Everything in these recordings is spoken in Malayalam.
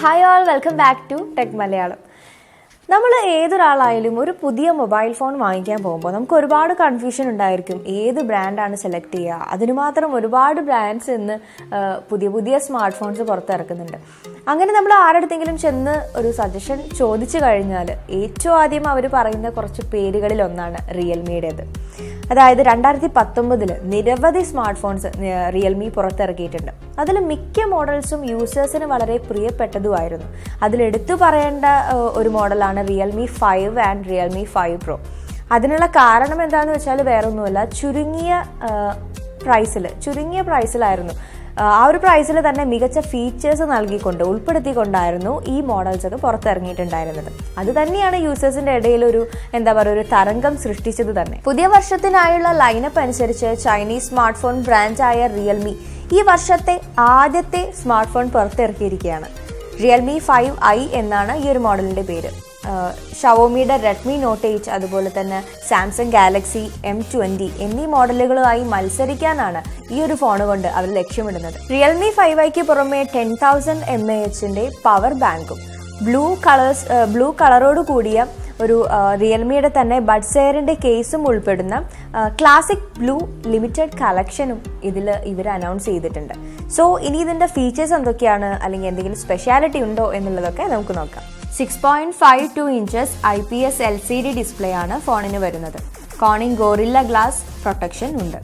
Hi all, welcome back to Tech Malayalam. നമ്മൾ ഏതൊരാളായാലും ഒരു പുതിയ മൊബൈൽ ഫോൺ വാങ്ങിക്കാൻ പോകുമ്പോൾ നമുക്ക് ഒരുപാട് കൺഫ്യൂഷൻ ഉണ്ടായിരിക്കും. ഏത് ബ്രാൻഡാണ് സെലക്ട് ചെയ്യുക? അതിന് മാത്രം ഒരുപാട് ബ്രാൻഡ്സ് ഇന്ന് പുതിയ സ്മാർട്ട് ഫോൺസ് പുറത്തിറക്കുന്നുണ്ട്. അങ്ങനെ നമ്മൾ ആരുടെങ്കിലും ചെന്ന് ഒരു സജഷൻ ചോദിച്ചു കഴിഞ്ഞാൽ ഏറ്റവും ആദ്യം അവർ പറയുന്ന കുറച്ച് പേരുകളിൽ ഒന്നാണ് റിയൽമിയുടേത്. അതായത് 2019 നിരവധി സ്മാർട്ട് ഫോൺസ് റിയൽമി പുറത്തിറക്കിയിട്ടുണ്ട്. അതിൽ മിക്ക മോഡൽസും യൂസേഴ്സിന് വളരെ പ്രിയപ്പെട്ടതുമായിരുന്നു. അതിലെടുത്തു പറയേണ്ട ഒരു മോഡലാണ് റിയൽമി 5 ആൻഡ് റിയൽമി 5 Pro. അതിനുള്ള കാരണം എന്താണെന്ന് വെച്ചാൽ വേറൊന്നുമല്ല, ചുരുങ്ങിയ പ്രൈസിലായിരുന്നു. ആ ഒരു പ്രൈസിൽ തന്നെ മികച്ച ഫീച്ചേഴ്സ് നൽകിക്കൊണ്ട് ഉൾപ്പെടുത്തിക്കൊണ്ടായിരുന്നു ഈ മോഡൽസ് ഒക്കെ പുറത്തിറങ്ങിയിട്ടുണ്ടായിരുന്നത്. അത് തന്നെയാണ് യൂസേഴ്സിന്റെ ഇടയിൽ ഒരു തരംഗം സൃഷ്ടിച്ചത് തന്നെ. പുതിയ വർഷത്തിനായുള്ള ലൈനപ്പ് അനുസരിച്ച് ചൈനീസ് സ്മാർട്ട് ഫോൺ ബ്രാൻഡായ റിയൽമി ഈ വർഷത്തെ ആദ്യത്തെ സ്മാർട്ട് ഫോൺ പുറത്തിറക്കിയിരിക്കുകയാണ്. റിയൽമി 5i എന്നാണ് ഈ ഒരു മോഡലിന്റെ പേര്. ഷവോമിയുടെ റെഡ്മി നോട്ട് 8 അതുപോലെ തന്നെ സാംസങ് ഗാലക്സി M20 എന്നീ മോഡലുകളുമായി മത്സരിക്കാനാണ് ഈ ഒരു ഫോൺ കൊണ്ട് അവർ ലക്ഷ്യമിടുന്നത്. റിയൽമി 5iക്ക് പുറമെ 10,000 mAh പവർ ബാങ്കും ബ്ലൂ കളറോട് കൂടിയ ഒരു റിയൽമിയുടെ തന്നെ ബഡ്സ് എയറിന്റെ കേസും ഉൾപ്പെടുന്ന ക്ലാസിക് ബ്ലൂ ലിമിറ്റഡ് കളക്ഷനും ഇവർ അനൗൺസ് ചെയ്തിട്ടുണ്ട്. സോ ഇനി ഇതിന്റെ ഫീച്ചേഴ്സ് എന്തൊക്കെയാണ്, അല്ലെങ്കിൽ എന്തെങ്കിലും സ്പെഷ്യാലിറ്റി ഉണ്ടോ എന്നുള്ളതൊക്കെ നമുക്ക് നോക്കാം. 6.52 ഇഞ്ചസ് IPS LCD ഡിസ്പ്ലേ ആണ് ഫോണിന് വരുന്നത്. കോണിംഗ് ഗോറില്ല ഗ്ലാസ് പ്രൊട്ടക്ഷൻ ഉണ്ട്.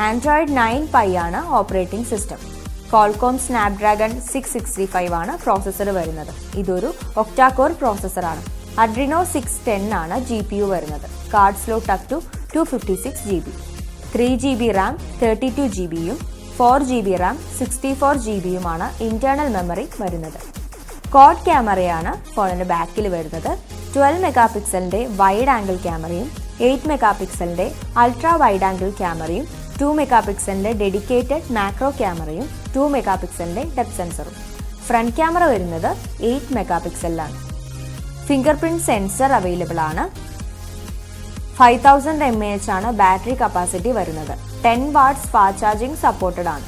ആൻഡ്രോയിഡ് 9 Pie ആണ് ഓപ്പറേറ്റിംഗ് സിസ്റ്റം. കോൾകോം സ്നാപ്ഡ്രാഗൺ 665 ആണ് പ്രോസസ്സർ വരുന്നത്. ഇതൊരു ഒക്ടാകോർ പ്രോസസ്സറാണ്. അഡ്രിനോ 610 ആണ് GPU വരുന്നത്. Card slot up to 256 GB. 3 GB RAM 32 GBയും 4 GB റാം 64 GBയുമാണ് ഇന്റേണൽ മെമ്മറി വരുന്നത്. ക്വാഡ് ക്യാമറയാണ് ഫോണിന്റെ ബാക്കിൽ വരുന്നത്. 12 മെഗാപിക്സലിന്റെ വൈഡ് ആംഗിൾ ക്യാമറയും 8 മെഗാപിക്സലിന്റെ അൾട്രാ വൈഡ് ആംഗിൾ ക്യാമറയും 2 മെഗാപിക്സലിന്റെ ഡെഡിക്കേറ്റഡ് മാക്രോ ക്യാമറയും 2 മെഗാപിക്സലിന്റെ ഡെപ്ത് സെൻസറും. ഫ്രണ്ട് ക്യാമറ വരുന്നത് 8 മെഗാപിക്സലിലാണ്. ഫിംഗർ പ്രിന്റ് സെൻസർ അവൈലബിൾ ആണ്. 5000 mAh ആണ് ബാറ്ററി കപ്പാസിറ്റി വരുന്നത്. 10 വാട്ട്സ് ഫാസ്റ്റ് ചാർജിംഗ് സപ്പോർട്ടഡ് ആണ്.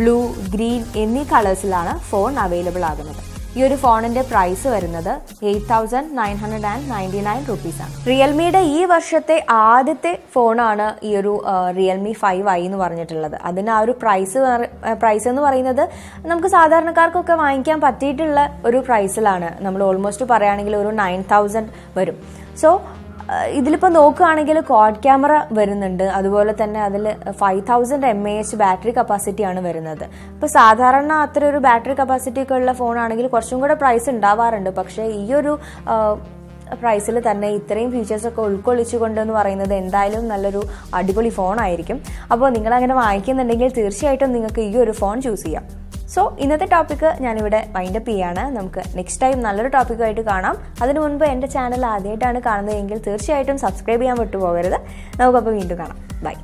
ബ്ലൂ, ഗ്രീൻ എന്നീ കളേഴ്സിലാണ് ഫോൺ അവൈലബിൾ ആകുന്നത്. ഈ ഒരു ഫോണിന്റെ പ്രൈസ് വരുന്നത് 8,999 rupees ആണ്. റിയൽമിയുടെ ഈ വർഷത്തെ ആദ്യത്തെ ഫോണാണ് ഈ ഒരു റിയൽമി 5i എന്ന് പറഞ്ഞിട്ടുള്ളത്. അതിന് ആ ഒരു പ്രൈസ് എന്ന് പറയുന്നത് നമുക്ക് സാധാരണക്കാർക്കൊക്കെ വാങ്ങിക്കാൻ പറ്റിയിട്ടുള്ള ഒരു പ്രൈസിലാണ്. നമ്മൾ ഓൾമോസ്റ്റ് പറയുകയാണെങ്കിൽ ഒരു 9,000 വരും. സോ ഇതിലിപ്പോൾ നോക്കുകയാണെങ്കിൽ ക്വാഡ് ക്യാമറ വരുന്നുണ്ട്. അതുപോലെ തന്നെ അതിൽ 5000 mAh ബാറ്ററി കപ്പാസിറ്റിയാണ് വരുന്നത്. ഇപ്പോൾ സാധാരണ അത്ര ഒരു ബാറ്ററി കപ്പാസിറ്റി ഒക്കെ ഉള്ള ഫോണാണെങ്കിൽ കുറച്ചും കൂടെ പ്രൈസ് ഉണ്ടാവാറുണ്ട്. പക്ഷേ ഈ ഒരു പ്രൈസിൽ തന്നെ ഇത്രയും ഫീച്ചേഴ്സൊക്കെ ഉൾക്കൊള്ളിച്ചുകൊണ്ടെന്ന് പറയുന്നത് എന്തായാലും നല്ലൊരു അടിപൊളി ഫോണായിരിക്കും. അപ്പോൾ നിങ്ങളങ്ങനെ വാങ്ങിക്കുന്നുണ്ടെങ്കിൽ തീർച്ചയായിട്ടും നിങ്ങൾക്ക് ഈ ഒരു ഫോൺ ചൂസ് ചെയ്യാം. സോ ഇന്നത്തെ ടോപ്പിക്ക് ഞാനിവിടെ വൈൻഡപ്പ് ചെയ്യാണ്. നമുക്ക് നെക്സ്റ്റ് ടൈം നല്ലൊരു ടോപ്പിക്കായിട്ട് കാണാം. അതിനു മുൻപ് എൻ്റെ ചാനൽ ആദ്യമായിട്ടാണ് കാണുന്നതെങ്കിൽ തീർച്ചയായിട്ടും സബ്സ്ക്രൈബ് ചെയ്യാൻ വിട്ടുപോകരുത്. നമുക്കപ്പോൾ വീണ്ടും കാണാം. ബൈ.